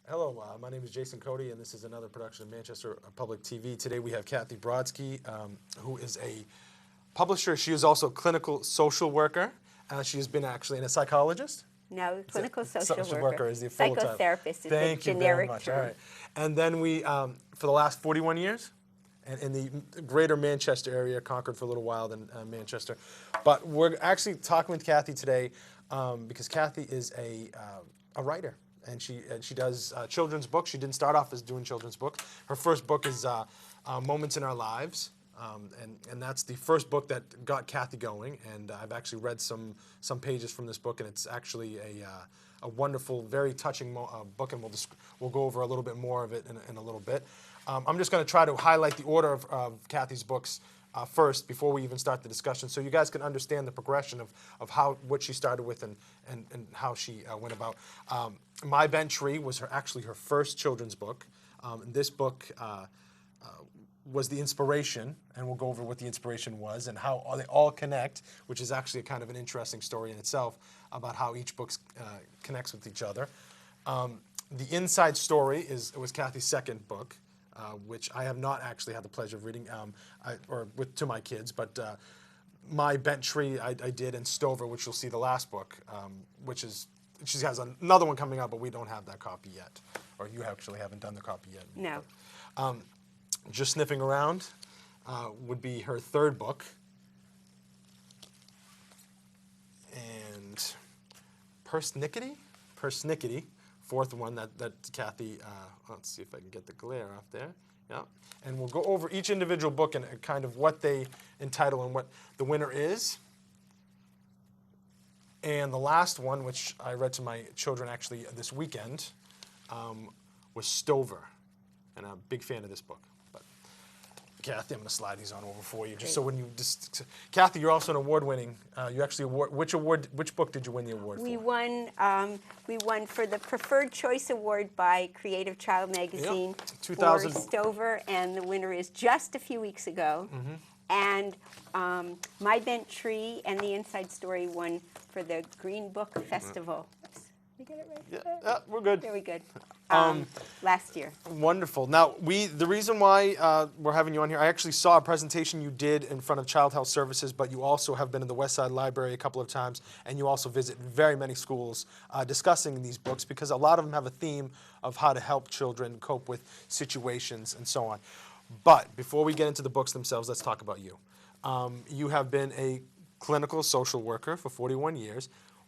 Hello, my name is Jason Cody, and this is another production of Manchester Public TV. Today we have Kathy Brodsky, who is a publisher. She is also a clinical social worker. She has been actually a psychologist. No, clinical social worker is the full title. Psychotherapist is Thank the you generic very much. term. All right. And then we, for the last 41 years, and in the greater Manchester area, Concord for a little while, then Manchester. But we're actually talking with Kathy today because Kathy is a writer. And she does children's books. She didn't start off as doing children's books. Her first book is Moments in Our Lives, and that's the first book that got Kathy going. And I've actually read some pages from this book, and it's actually a wonderful, very touching book. And we'll go over a little bit more of it in a little bit. I'm just going to try to highlight the order of Kathy's books first before we even start the discussion, so you guys can understand the progression of what she started with and how she went about. My Bent Tree was actually her first children's book. This book was the inspiration, and we'll go over what the inspiration was and how they all connect, which is actually kind of an interesting story in itself about how each book connects with each other. The Inside Story was Kathy's second book. Which I have not actually had the pleasure of reading, to my kids, but My Bent Tree I did, and Stover, which you'll see the last book, she has another one coming out, but we don't have that copy yet, or you actually haven't done the copy yet. No. Just Sniffing Around would be her third book, and Persnickety. Fourth one that Kathy, let's see if I can get the glare off there. Yeah, and we'll go over each individual book and kind of what they entitle and what the winner is. And the last one, which I read to my children actually this weekend, was Stover, and I'm a big fan of this book. But Kathy, I'm going to slide these on over for you, just so when you Kathy, you're also an award-winning. You actually which book did you win the award for? We won for the Preferred Choice Award by Creative Child Magazine, yep. 2000 for Stover, and the winner is just a few weeks ago. Mm-hmm. And My Bent Tree and The Inside Story won for the Green Book Festival. Did we get it right? Yeah, we're good. Very good. Last year. Wonderful. Now, the reason why we're having you on here, I actually saw a presentation you did in front of Child Health Services, but you also have been in the West Side Library a couple of times, and you also visit very many schools discussing these books, because a lot of them have a theme of how to help children cope with situations and so on. But before we get into the books themselves, let's talk about you. You have been a clinical social worker for 41 years.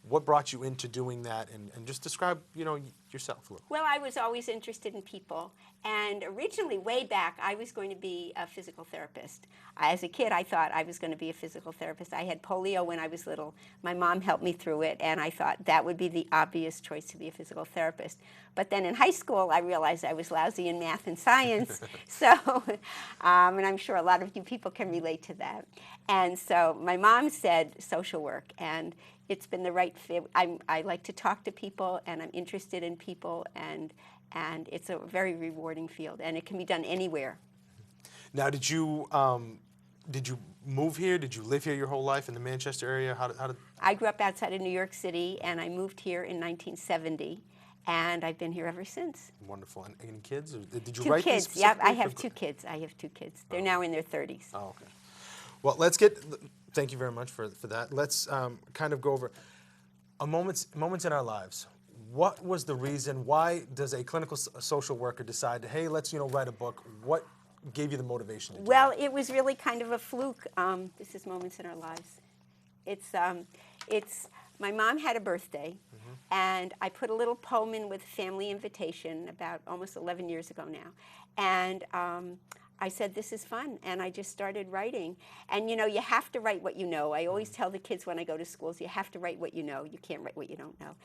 What brought you into doing that, and just describe, yourself a little. Well, I was always interested in people, and originally, way back, I was going to be a physical therapist. As a kid, I thought I was going to be a physical therapist. I had polio when I was little. My mom helped me through it, and I thought that would be the obvious choice to be a physical therapist. But then in high school, I realized I was lousy in math and science, and I'm sure a lot of you people can relate to that. And so my mom said social work, and it's been the right fit. I like to talk to people, and I'm interested in people, and it's a very rewarding field, and it can be done anywhere. Now, did you move here? Did you live here your whole life in the Manchester area? How did? I grew up outside of New York City, and I moved here in 1970, and I've been here ever since. Wonderful. And any kids? Or did you two write kids. these? Yeah, I have two kids. They're now in their 30s. Oh, okay. Well, let's get. Thank you very much for that. Let's kind of go over moments in our lives. What was the reason? Why does a clinical social worker decide to, hey, let's write a book? What gave you the motivation to do Well, that? it was really kind of a fluke. This is Moments in Our Lives. It's my mom had a birthday, and I put a little poem in with family invitation about almost 11 years ago now, and I said, this is fun, and I just started writing. And you have to write what you know. I always tell the kids when I go to schools, you have to write what you know. You can't write what you don't know.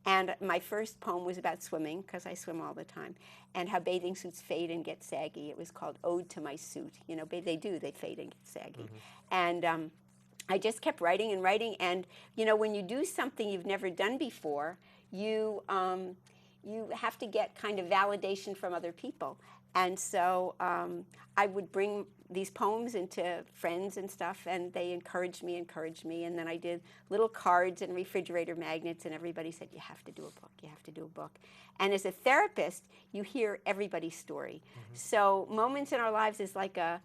And my first poem was about swimming, because I swim all the time, and how bathing suits fade and get saggy. It was called Ode to My Suit. They fade and get saggy. And I just kept writing and writing, and when you do something you've never done before, you have to get kind of validation from other people. And so I would bring these poems into friends and stuff, and they encouraged me. And then I did little cards and refrigerator magnets, and everybody said, you have to do a book, you have to do a book. And as a therapist, you hear everybody's story. So Moments in Our Lives is like an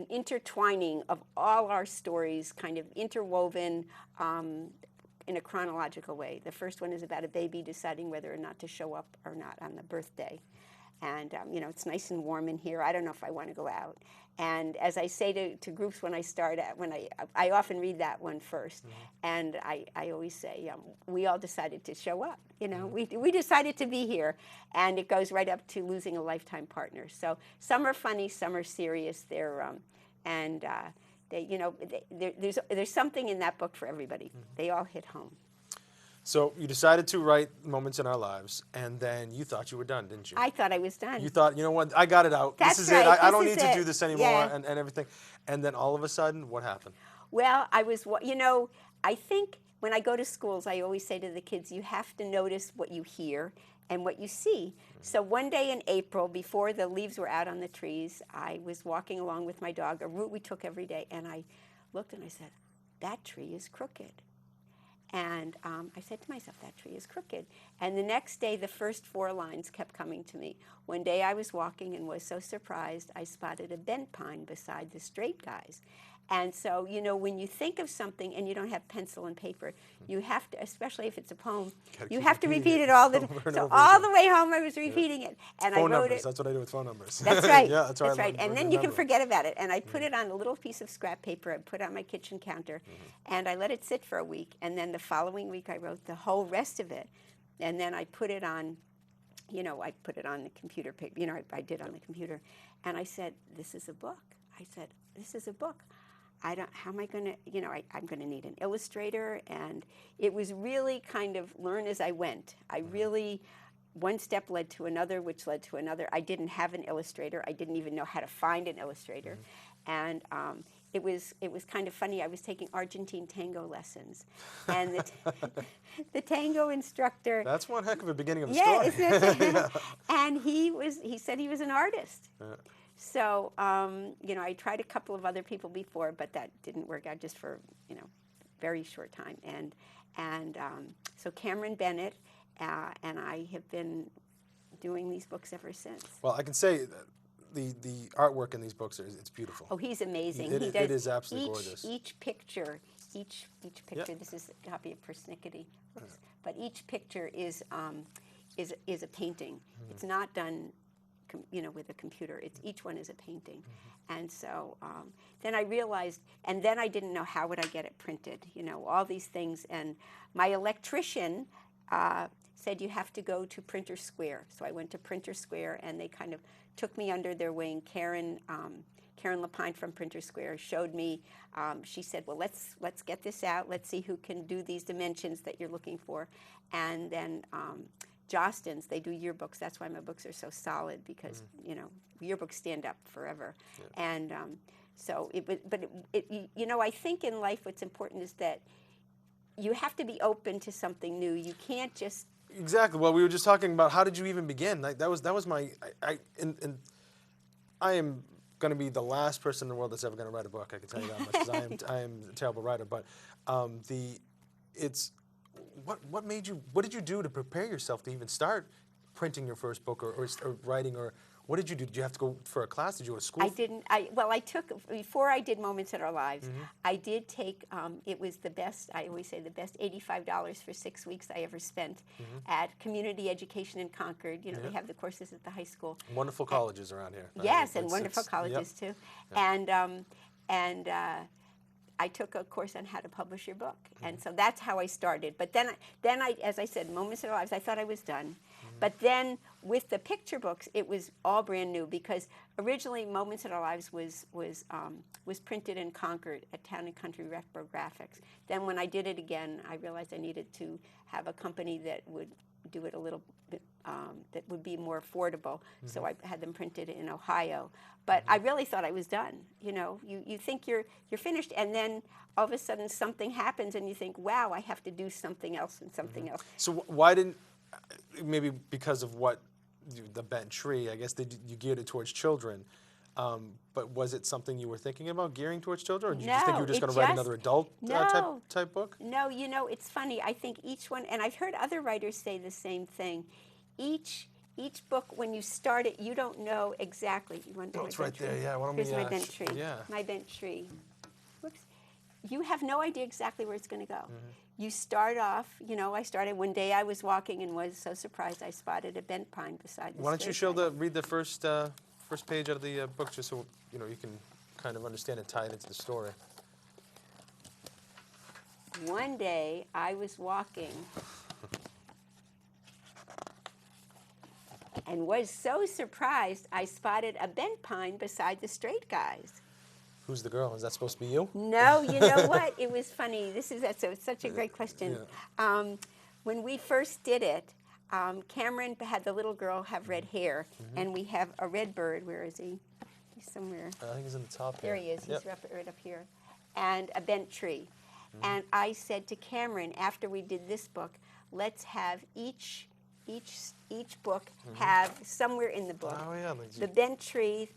intertwining of all our stories, kind of interwoven in a chronological way. The first one is about a baby deciding whether or not to show up or not on the birthday. And you know, it's nice and warm in here. I don't know if I want to go out. And as I say to groups when I start, I often read that one first. And I always say, we all decided to show up. You know, we decided to be here. And it goes right up to losing a lifetime partner. So some are funny, some are serious. There's something in that book for everybody. They all hit home. So you decided to write Moments in Our Lives, and then you thought you were done, didn't you? I thought I was done. You thought, you know what, I got it out. That's this is right. it. I This don't is need to it. do this anymore, Yeah. and everything. And then all of a sudden, what happened? Well, I think when I go to schools, I always say to the kids, you have to notice what you hear and what you see. So one day in April, before the leaves were out on the trees, I was walking along with my dog, a route we took every day, and I looked and I said, that tree is crooked. And I said to myself, that tree is crooked. And the next day, the first 4 lines kept coming to me. One day I was walking and was so surprised, I spotted a bent pine beside the straight guys. And so, you know, when you think of something and you don't have pencil and paper, you have to, especially if it's a poem, you have to repeat it all the time. So all the way home I was repeating it. And Phone I wrote numbers. it. That's what I do with phone numbers. That's right. Yeah, that's right. That's right. And then you can forget about it. And I put it on a little piece of scrap paper. I put it on my kitchen counter, and I let it sit for a week. And then the following week, I wrote the whole rest of it. And then I put it on, you know, I put it on the computer paper. You know, I did on the computer. And I said, this is a book. I said, this is a book. How am I going to, you know, I'm going to need an illustrator. And it was really kind of learn as I went. I really, one step led to another, which led to another. I didn't have an illustrator. I didn't even know how to find an illustrator. And it was kind of funny. I was taking Argentine tango lessons. And the tango instructor. That's one heck of a beginning of a yeah, story. isn't it? And he said he was an artist. So, you know, I tried a couple of other people before, but that didn't work out, just for, you know, very short time. And so Cameron Bennett and I have been doing these books ever since. Well, I can say that the artwork in these books it's beautiful. Oh, he's amazing. It is absolutely gorgeous. Each picture. This is a copy of Persnickety. But each picture is a painting. It's not done, you know, with a computer. Each one is a painting. And so then I realized, and then I didn't know how would I get it printed, you know, all these things. And my electrician said you have to go to Printer Square. So I went to Printer Square, and they kind of took me under their wing. Karen Lapine from Printer Square showed me. She said, well, let's get this out. Let's see who can do these dimensions that you're looking for. And then Jostens, they do yearbooks. That's why my books are so solid, because you know, yearbooks stand up forever. And so you know, I think in life what's important is that you have to be open to something new. You can't just Exactly. Well, we were just talking about how did you even begin? Like, that was my I am going to be the last person in the world that's ever going to write a book. I can tell you that much, because I am a terrible writer. But what made you? What did you do to prepare yourself to even start printing your first book or writing, or what did you do? Did you have to go for a class? Did you go to school? I didn't. I took, before I did Moments in Our Lives, I did take, it was the best, I always say the best $85 for 6 weeks I ever spent at Community Education in Concord. You know, they have the courses at the high school. Wonderful colleges around here. Yes, and wonderful colleges too. And I took a course on how to publish your book, and so that's how I started. But then I, as I said, Moments in Our Lives, I thought I was done. But then with the picture books, it was all brand new, because originally Moments in Our Lives was printed in Concord at Town and Country Reprographics. Then when I did it again, I realized I needed to have a company that would do it a little bit, that would be more affordable. So I had them printed in Ohio. But I really thought I was done. You know, you think you're finished, and then all of a sudden something happens, and you think, wow, I have to do something else and something else. So why didn't, maybe because of what the bent tree. I guess you geared it towards children. But was it something you were thinking about gearing towards children, or did you just think you were just going to write another adult type book? No, you know, it's funny. I think each one, and I've heard other writers say the same thing. Each book, when you start it, you don't know exactly. You want to it's right there. Yeah. Why don't Here's we, my bent tree. Yeah. My bent tree. Whoops. You have no idea exactly where it's going to go. You start off, you know, I started one day I was walking and was so surprised I spotted a bent pine beside the Why don't you straight read the first page out of the book, just so you know you can kind of understand and tie it into the story. One day I was walking and was so surprised I spotted a bent pine beside the straight guys. Who's the girl? Is that supposed to be you? No, you know what? It was funny. It's such a great question. Yeah. When we first did it, Cameron had the little girl have red hair, and we have a red bird. Where is he? He's somewhere. I think he's in the top There here. he is. He's right up here. And a bent tree. And I said to Cameron, after we did this book, let's have each book have somewhere in the book. Oh yeah. The bent tree,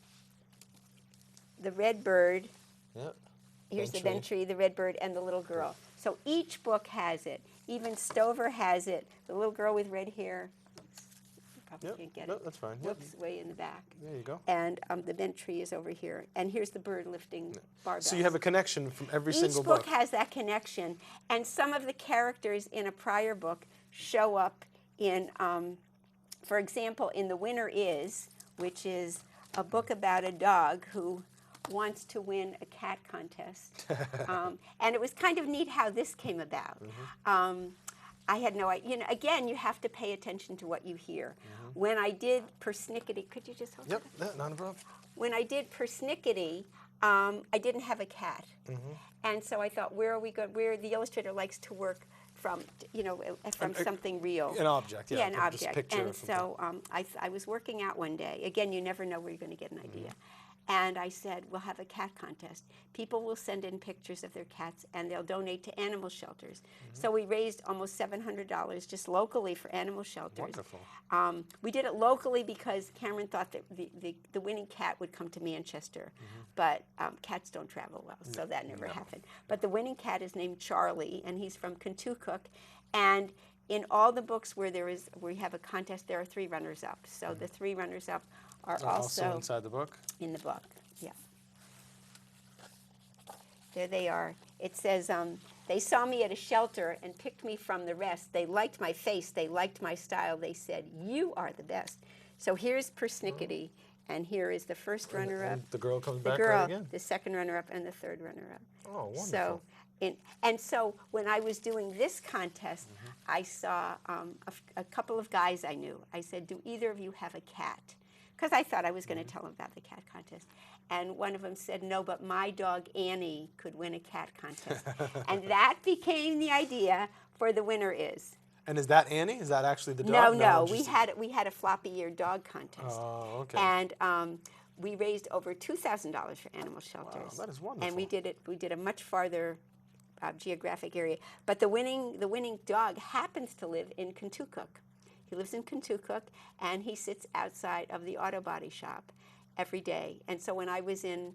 the red bird. Yep. Here's the bent tree, the red bird, and the little girl. So each book has it. Even Stover has it. The little girl with red hair. You probably can't get it. That's fine. Whoops, way in the back. There you go. And the bent tree is over here. And here's the bird lifting barbells. So you have a connection from every single book. Each book has that connection. And some of the characters in a prior book show up in, for example, in The Winner Is, which is a book about a dog who wants to win a cat contest. And it was kind of neat how this came about. I had no idea. You know, again, you have to pay attention to what you hear. When I did Persnickety, could you just hold Yep, not a problem. When I did Persnickety, I didn't have a cat. And so I thought, where are we going? Where the illustrator likes to work from, you know, from something real. An object, yeah. Yeah, an object. Picture And so I was working out one day. Again, you never know where you're going to get an idea. And I said, we'll have a cat contest. People will send in pictures of their cats, and they'll donate to animal shelters. So we raised almost $700 just locally for animal shelters. Wonderful. We did it locally because Cameron thought that the winning cat would come to Manchester. But cats don't travel well, so that never happened. But the winning cat is named Charlie, and he's from Kentucky. And in all the books where we have a contest, there are 3 runners-up. So the 3 runners-up are also inside the book? In the book, yeah. There they are. It says, they saw me at a shelter and picked me from the rest. They liked my face. They liked my style. They said, you are the best. So here's Persnickety, and here is the first runner-up. And the girl comes the back girl, right again? the second runner-up, and the third runner-up. Oh, wonderful. So, and so when I was doing this contest, I saw a couple of guys I knew. I said, do either of you have a cat? Because I thought I was going to tell them about the cat contest. And one of them said, no, but my dog Annie could win a cat contest. And that became the idea for The Winner Is. And is that Annie? Is that actually the dog? No. We had a floppy-eared dog contest. Oh, okay. And we raised over $2,000 for animal shelters. Wow, that is wonderful. And we did a much farther geographic area. But the winning dog happens to live in Kentucky. He lives in Kentucky, and he sits outside of the auto body shop every day. And so when I was in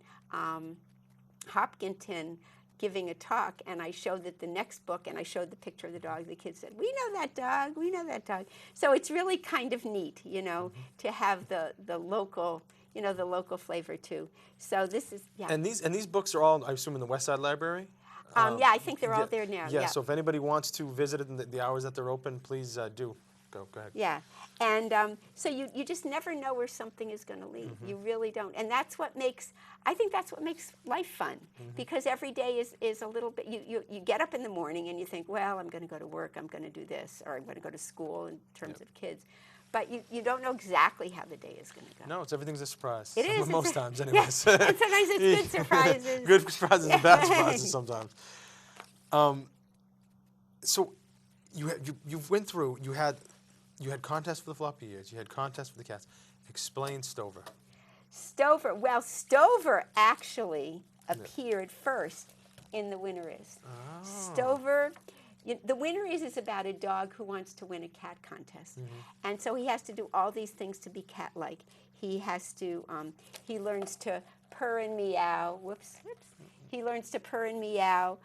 Hopkinton giving a talk, and I showed the next book, and I showed the picture of the dog, the kids said, we know that dog, we know that dog. So it's really kind of neat, you know, to have the local, you know, the local flavor too. So this is, yeah. And these books are all, I assume, in the West Side Library? Yeah, I think they're all there now. Yeah, so if anybody wants to visit it in the hours that they're open, please do. Go ahead. Yeah, and so you just never know where something is going to lead. You really don't, and that's what makes, I think that's what makes life fun, because every day is a little bit, you get up in the morning and you think, well, I'm going to go to work, I'm going to do this, or I'm going to go to school in terms of kids. But you don't know exactly how the day is going to go. No, everything's a surprise. It is. Most times, anyways. Yeah, and sometimes it's good surprises. Good surprises and bad surprises sometimes. So you went through, you had contests for the floppy ears, you had contests for the cats. Explain Stover. Stover, well, Stover actually appeared first in The Winner Is. Oh. Stover, the winner is about a dog who wants to win a cat contest. And so he has to do all these things to be cat-like. He has to, he learns to purr and meow. Whoops. He learns to purr and meow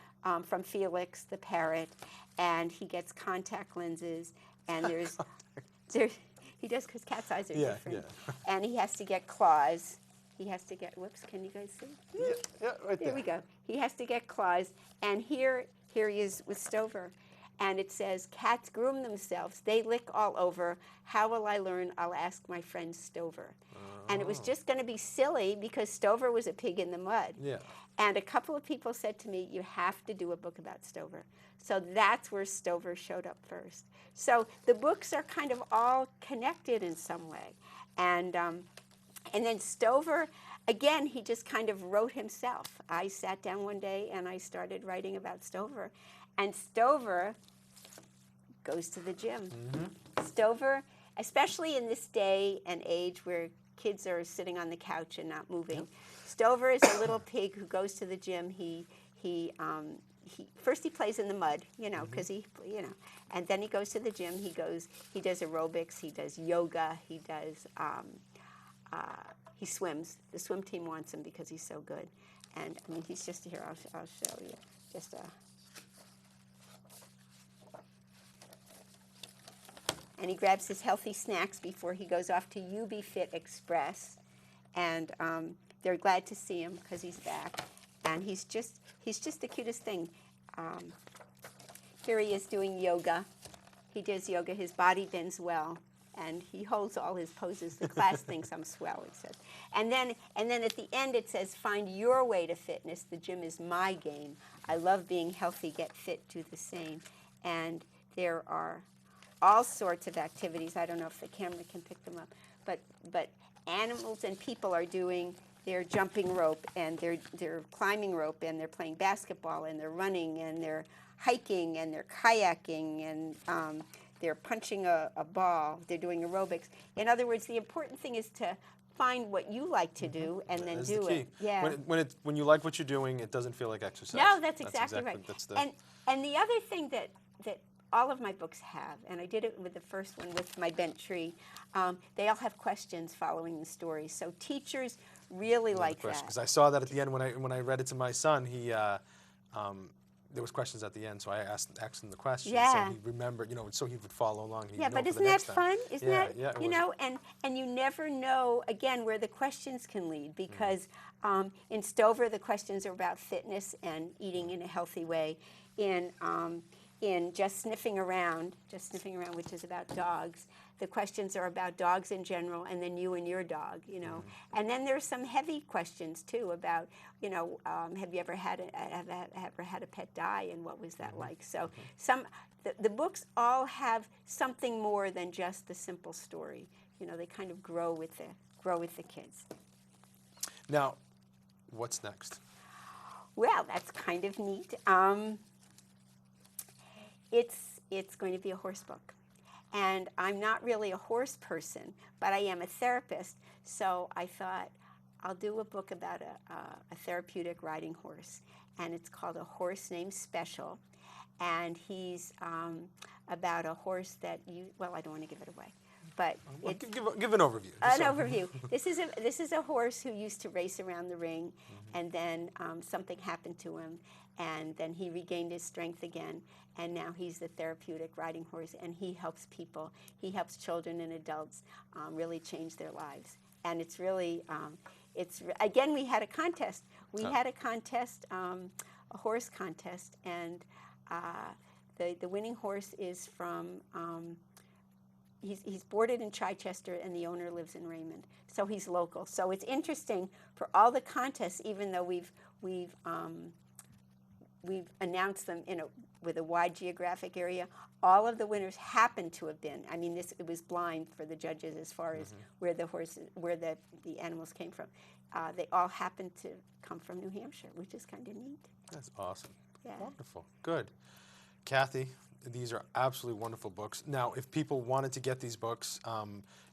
from Felix, the parrot. And he gets contact lenses. And he does, because cat's eyes are different. And he has to get claws. He has to get, whoops, can you guys see? Yeah, right there. There we go. He has to get claws. And here he is with Stover. And it says, cats groom themselves. They lick all over. How will I learn? I'll ask my friend Stover. And it was just going to be silly because Stover was a pig in the mud. Yeah. And a couple of people said to me, you have to do a book about Stover. So that's where Stover showed up first. So the books are kind of all connected in some way. And then Stover, again, he just kind of wrote himself. I sat down one day and I started writing about Stover. And Stover goes to the gym. Stover, especially in this day and age where kids are sitting on the couch and not moving, Stover is a little pig who goes to the gym. First he plays in the mud, because and then he goes to the gym. He does aerobics, he does yoga, he swims. The swim team wants him because he's so good. And I mean, he's just here. I'll show you. And he grabs his healthy snacks before he goes off to UB Fit Express. And they're glad to see him because he's back. And he's just the cutest thing. Here he is doing yoga. He does yoga. His body bends well. And he holds all his poses. The class thinks I'm swell, it says. And then at the end it says, find your way to fitness. The gym is my game. I love being healthy. Get fit, do the same. And there are all sorts of activities. I don't know if the camera can pick them up. But animals and people are doing their jumping rope, and they're climbing rope, and they're playing basketball, and they're running, and they're hiking, and they're kayaking, and they're punching a ball. They're doing aerobics. In other words, the important thing is to find what you like to do and then That's do the key. it. Yeah. When you like what you're doing, it doesn't feel like exercise. No, that's exactly right. That's And the other thing that all of my books have, and I did it with the first one with my bent tree, they all have questions following the story. So teachers really like that. Because I saw that at the end when I read it to my son. He there was questions at the end, so I asked him the questions. Yeah. So he remembered, so he would follow along. Yeah, but isn't that fun? Isn't that, and you never know, again, where the questions can lead, because in Stover, the questions are about fitness and eating in a healthy way. In Just Sniffing Around, which is about dogs, the questions are about dogs in general, and then you and your dog, And then there's some heavy questions too about, have you ever had a pet die, and what was that like? So the books all have something more than just the simple story. They kind of grow with the kids. Now, what's next? Well, that's kind of neat. It's going to be a horse book. And I'm not really a horse person, but I am a therapist. So I thought I'll do a book about a therapeutic riding horse. And it's called A Horse Named Special. And he's about a horse that I don't want to give it away. But give an overview. Overview. This is a horse who used to race around the ring, and then something happened to him, and then he regained his strength again, and now he's the therapeutic riding horse, and he helps people. He helps children and adults really change their lives. And it's really, again, we had a contest. We had a contest, a horse contest, and the winning horse is from. He's boarded in Chichester, and the owner lives in Raymond, so he's local. So it's interesting for all the contests, even though we've announced them with a wide geographic area. All of the winners happen to have been. I mean, it was blind for the judges as far as where the animals came from. They all happen to come from New Hampshire, which is kind of neat. That's awesome. Yeah. Wonderful. Good. Kathy, these are absolutely wonderful books. Now, if people wanted to get these books,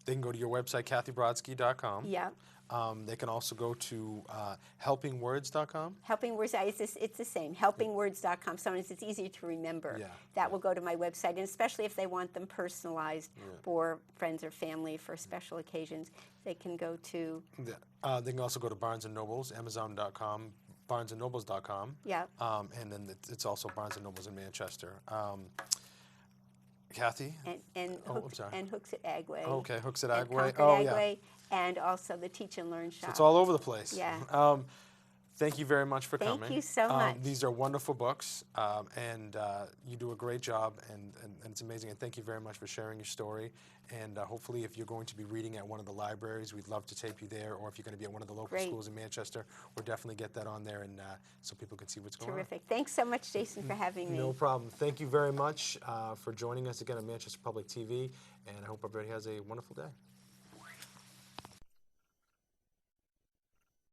they can go to your website, kathybrodsky.com. Yeah. They can also go to helpingwords.com. Helping Words, it's the same, helpingwords.com. Sometimes it's easier to remember. Yeah, That will go to my website, and especially if they want them personalized for friends or family for special occasions, they can go to... They can also go to Barnes & Noble's, Amazon.com, BarnesandNobles.com. Yeah. And then it's also Barnes & Noble's in Manchester. Kathy? And I'm sorry. Hooks at Agway. Okay, Hooks at And Agway. Concord Agway, and also the Teach and Learn shop. It's all over the place. Yeah. Thank you very much for coming. Thank you so much. These are wonderful books, and you do a great job, and it's amazing. And thank you very much for sharing your story. And hopefully, if you're going to be reading at one of the libraries, we'd love to tape you there. Or if you're going to be at one of the local schools in Manchester, we'll definitely get that on there, and so people can see what's going on. Terrific. Thanks so much, Jason, for having me. No problem. Thank you very much for joining us again on Manchester Public TV, and I hope everybody has a wonderful day.